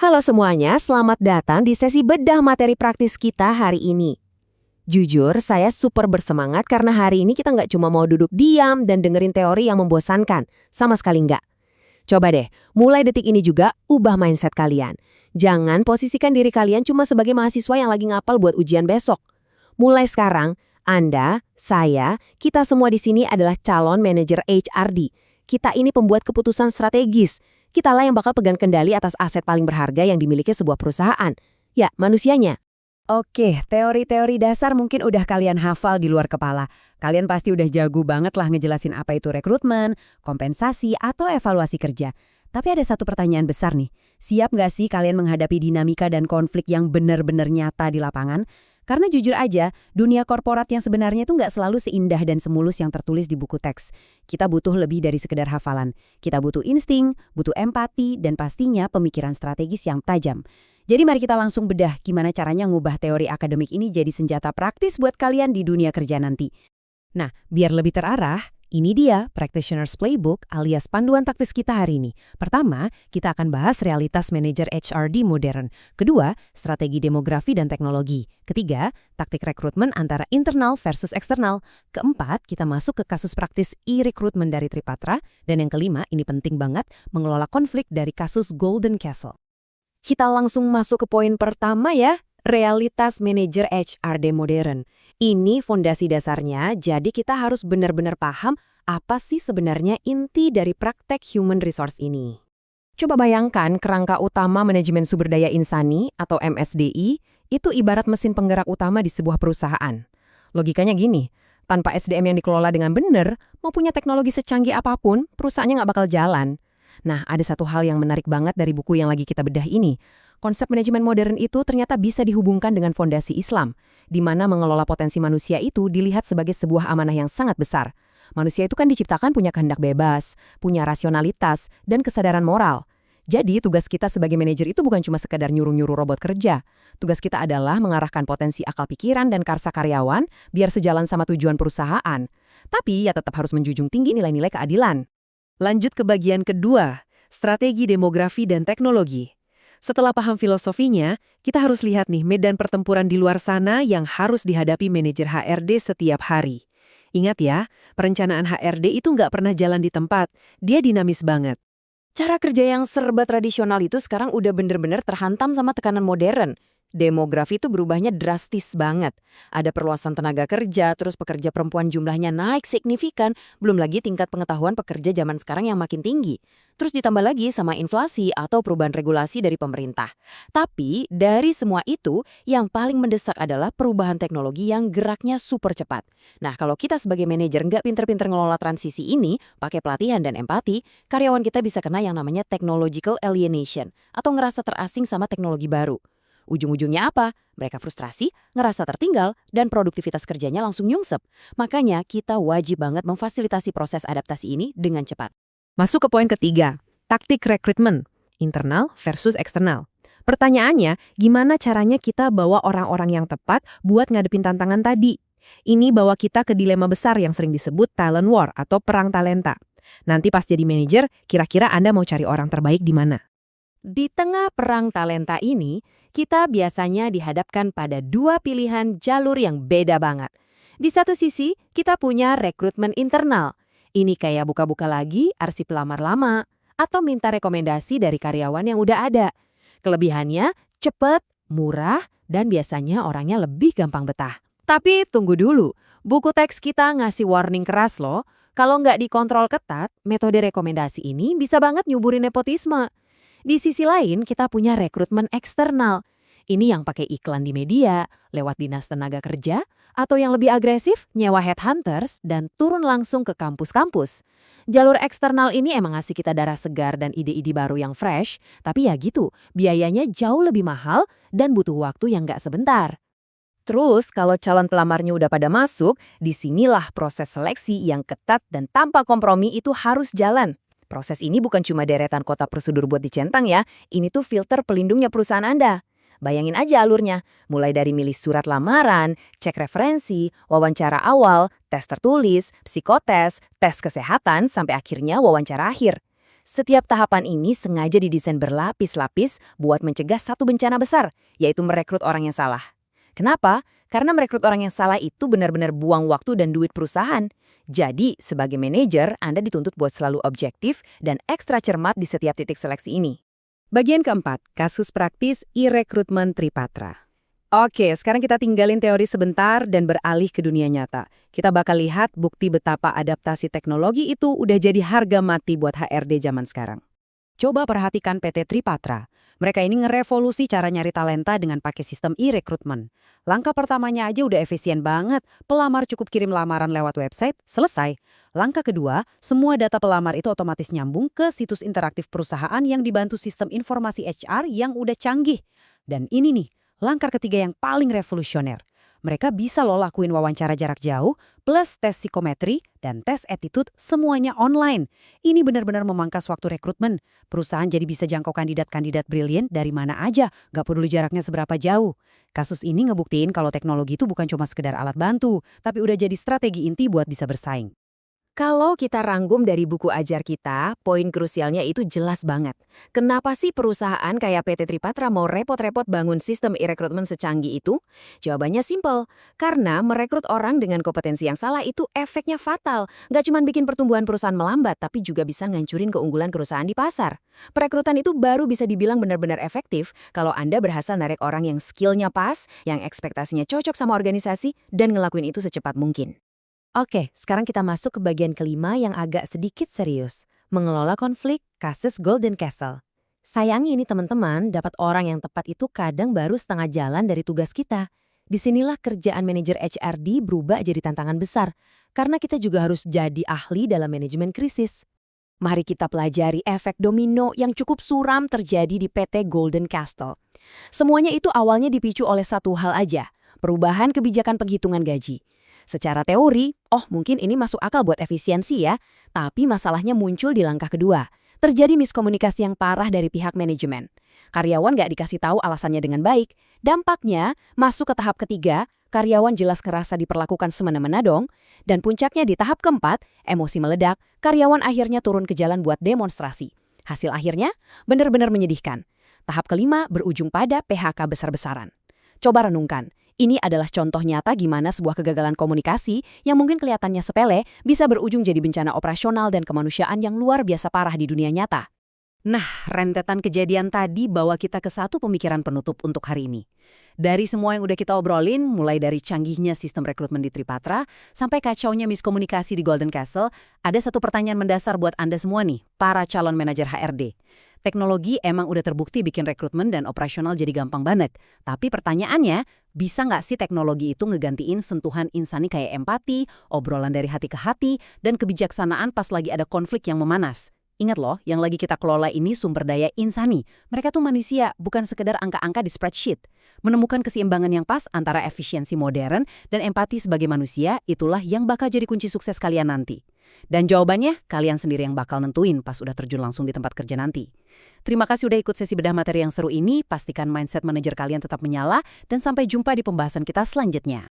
Halo semuanya, selamat datang di sesi bedah materi praktis kita hari ini. Jujur, saya super bersemangat karena hari ini kita nggak cuma mau duduk diam dan dengerin teori yang membosankan. Sama sekali nggak. Coba deh, mulai detik ini juga ubah mindset kalian. Jangan posisikan diri kalian cuma sebagai mahasiswa yang lagi ngapal buat ujian besok. Mulai sekarang, Anda, saya, kita semua di sini adalah calon manajer HRD. Kita ini pembuat keputusan strategis. Kitalah yang bakal pegang kendali atas aset paling berharga yang dimiliki sebuah perusahaan. Ya, manusianya. Oke, teori-teori dasar mungkin udah kalian hafal di luar kepala. Kalian pasti udah jago banget lah ngejelasin apa itu rekrutmen, kompensasi, atau evaluasi kerja. Tapi ada satu pertanyaan besar nih. Siap nggak sih kalian menghadapi dinamika dan konflik yang benar-benar nyata di lapangan? Karena jujur aja, dunia korporat yang sebenarnya itu nggak selalu seindah dan semulus yang tertulis di buku teks. Kita butuh lebih dari sekedar hafalan. Kita butuh insting, butuh empati, dan pastinya pemikiran strategis yang tajam. Jadi mari kita langsung bedah gimana caranya ngubah teori akademik ini jadi senjata praktis buat kalian di dunia kerja nanti. Nah, biar lebih terarah, ini dia Practitioner's Playbook alias panduan taktis kita hari ini. Pertama, kita akan bahas realitas manajer HRD modern. Kedua, strategi demografi dan teknologi. Ketiga, taktik rekrutmen antara internal versus eksternal. Keempat, kita masuk ke kasus praktis e-rekrutmen dari Tripatra. Dan yang kelima, ini penting banget, mengelola konflik dari kasus Golden Castle. Kita langsung masuk ke poin pertama ya, realitas manajer HRD modern. Ini fondasi dasarnya, jadi kita harus benar-benar paham apa sih sebenarnya inti dari praktek human resource ini. Coba bayangkan kerangka utama manajemen sumber daya insani atau MSDI itu ibarat mesin penggerak utama di sebuah perusahaan. Logikanya gini, tanpa SDM yang dikelola dengan benar, mau punya teknologi secanggih apapun, perusahaannya nggak bakal jalan. Nah, ada satu hal yang menarik banget dari buku yang lagi kita bedah ini. Konsep manajemen modern itu ternyata bisa dihubungkan dengan fondasi Islam, di mana mengelola potensi manusia itu dilihat sebagai sebuah amanah yang sangat besar. Manusia itu kan diciptakan punya kehendak bebas, punya rasionalitas, dan kesadaran moral. Jadi, tugas kita sebagai manajer itu bukan cuma sekedar nyuruh-nyuruh robot kerja. Tugas kita adalah mengarahkan potensi akal pikiran dan karsa karyawan biar sejalan sama tujuan perusahaan. Tapi, ya tetap harus menjunjung tinggi nilai-nilai keadilan. Lanjut ke bagian kedua, strategi demografi dan teknologi. Setelah paham filosofinya, kita harus lihat nih medan pertempuran di luar sana yang harus dihadapi manajer HRD setiap hari. Ingat ya, perencanaan HRD itu nggak pernah jalan di tempat, dia dinamis banget. Cara kerja yang serba tradisional itu sekarang udah bener-bener terhantam sama tekanan modern. Demografi itu berubahnya drastis banget. Ada perluasan tenaga kerja, terus pekerja perempuan jumlahnya naik signifikan, belum lagi tingkat pengetahuan pekerja zaman sekarang yang makin tinggi. Terus ditambah lagi sama inflasi atau perubahan regulasi dari pemerintah. Tapi dari semua itu, yang paling mendesak adalah perubahan teknologi yang geraknya super cepat. Nah, kalau kita sebagai manajer nggak pinter-pinter ngelola transisi ini, pakai pelatihan dan empati, karyawan kita bisa kena yang namanya technological alienation, atau ngerasa terasing sama teknologi baru. Ujung-ujungnya apa? Mereka frustrasi, ngerasa tertinggal, dan produktivitas kerjanya langsung nyungsep. Makanya kita wajib banget memfasilitasi proses adaptasi ini dengan cepat. Masuk ke poin ketiga, taktik rekrutmen, internal versus eksternal. Pertanyaannya, gimana caranya kita bawa orang-orang yang tepat buat ngadepin tantangan tadi? Ini bawa kita ke dilema besar yang sering disebut talent war atau perang talenta. Nanti pas jadi manajer, kira-kira Anda mau cari orang terbaik di mana? Di tengah perang talenta ini, kita biasanya dihadapkan pada dua pilihan jalur yang beda banget. Di satu sisi, kita punya rekrutmen internal. Ini kayak buka-buka lagi arsip lamar lama, atau minta rekomendasi dari karyawan yang udah ada. Kelebihannya cepet, murah, dan biasanya orangnya lebih gampang betah. Tapi tunggu dulu, buku teks kita ngasih warning keras loh. Kalau nggak dikontrol ketat, metode rekomendasi ini bisa banget nyuburin nepotisme. Di sisi lain, kita punya rekrutmen eksternal. Ini yang pakai iklan di media, lewat dinas tenaga kerja, atau yang lebih agresif, nyewa headhunters dan turun langsung ke kampus-kampus. Jalur eksternal ini emang ngasih kita darah segar dan ide-ide baru yang fresh, tapi ya gitu, biayanya jauh lebih mahal dan butuh waktu yang nggak sebentar. Terus, kalau calon pelamarnya udah pada masuk, disinilah proses seleksi yang ketat dan tanpa kompromi itu harus jalan. Proses ini bukan cuma deretan kota prosedur buat dicentang ya, ini tuh filter pelindungnya perusahaan Anda. Bayangin aja alurnya, mulai dari milih surat lamaran, cek referensi, wawancara awal, tes tertulis, psikotes, tes kesehatan, sampai akhirnya wawancara akhir. Setiap tahapan ini sengaja didesain berlapis-lapis buat mencegah satu bencana besar, yaitu merekrut orang yang salah. Kenapa? Karena merekrut orang yang salah itu benar-benar buang waktu dan duit perusahaan. Jadi, sebagai manajer, Anda dituntut buat selalu objektif dan ekstra cermat di setiap titik seleksi ini. Bagian keempat, kasus praktis e-rekrutmen Tripatra. Oke, sekarang kita tinggalin teori sebentar dan beralih ke dunia nyata. Kita bakal lihat bukti betapa adaptasi teknologi itu udah jadi harga mati buat HRD zaman sekarang. Coba perhatikan PT Tripatra. Mereka ini ngerevolusi cara nyari talenta dengan pakai sistem e-rekrutmen. Langkah pertamanya aja udah efisien banget. Pelamar cukup kirim lamaran lewat website, selesai. Langkah kedua, semua data pelamar itu otomatis nyambung ke situs interaktif perusahaan yang dibantu sistem informasi HR yang udah canggih. Dan ini nih, langkah ketiga yang paling revolusioner. Mereka bisa loh lakuin wawancara jarak jauh, plus tes psikometri dan tes attitude semuanya online. Ini benar-benar memangkas waktu rekrutmen. Perusahaan jadi bisa jangkau kandidat-kandidat brilian dari mana aja, gak peduli jaraknya seberapa jauh. Kasus ini ngebuktiin kalau teknologi itu bukan cuma sekedar alat bantu, tapi udah jadi strategi inti buat bisa bersaing. Kalau kita rangkum dari buku ajar kita, poin krusialnya itu jelas banget. Kenapa sih perusahaan kayak PT Tripatra mau repot-repot bangun sistem e-rekrutmen secanggih itu? Jawabannya simpel, karena merekrut orang dengan kompetensi yang salah itu efeknya fatal. Nggak cuma bikin pertumbuhan perusahaan melambat, tapi juga bisa ngancurin keunggulan perusahaan di pasar. Perekrutan itu baru bisa dibilang benar-benar efektif kalau Anda berhasil narik orang yang skillnya pas, yang ekspektasinya cocok sama organisasi, dan ngelakuin itu secepat mungkin. Oke, sekarang kita masuk ke bagian kelima yang agak sedikit serius. Mengelola konflik, kasus Golden Castle. Sayangnya ini teman-teman, dapat orang yang tepat itu kadang baru setengah jalan dari tugas kita. Disinilah kerjaan manajer HRD berubah jadi tantangan besar, karena kita juga harus jadi ahli dalam manajemen krisis. Mari kita pelajari efek domino yang cukup suram terjadi di PT Golden Castle. Semuanya itu awalnya dipicu oleh satu hal aja, perubahan kebijakan penghitungan gaji. Secara teori, mungkin ini masuk akal buat efisiensi ya, tapi masalahnya muncul di langkah kedua. Terjadi miskomunikasi yang parah dari pihak manajemen. Karyawan nggak dikasih tahu alasannya dengan baik. Dampaknya, masuk ke tahap ketiga, karyawan jelas kerasa diperlakukan semena-mena dong. Dan puncaknya di tahap keempat, emosi meledak, karyawan akhirnya turun ke jalan buat demonstrasi. Hasil akhirnya, benar-benar menyedihkan. Tahap kelima berujung pada PHK besar-besaran. Coba renungkan. Ini adalah contoh nyata gimana sebuah kegagalan komunikasi yang mungkin kelihatannya sepele bisa berujung jadi bencana operasional dan kemanusiaan yang luar biasa parah di dunia nyata. Nah, rentetan kejadian tadi bawa kita ke satu pemikiran penutup untuk hari ini. Dari semua yang udah kita obrolin, mulai dari canggihnya sistem rekrutmen di Tripatra, sampai kacaunya miskomunikasi di Golden Castle, ada satu pertanyaan mendasar buat Anda semua nih, para calon manajer HRD. Teknologi emang udah terbukti bikin rekrutmen dan operasional jadi gampang banget. Tapi pertanyaannya, bisa nggak sih teknologi itu ngegantiin sentuhan insani kayak empati, obrolan dari hati ke hati, dan kebijaksanaan pas lagi ada konflik yang memanas? Ingat loh, yang lagi kita kelola ini sumber daya insani. Mereka tuh manusia, bukan sekedar angka-angka di spreadsheet. Menemukan keseimbangan yang pas antara efisiensi modern dan empati sebagai manusia, itulah yang bakal jadi kunci sukses kalian nanti. Dan jawabannya, kalian sendiri yang bakal nentuin pas udah terjun langsung di tempat kerja nanti. Terima kasih udah ikut sesi bedah materi yang seru ini, pastikan mindset manajer kalian tetap menyala, dan sampai jumpa di pembahasan kita selanjutnya.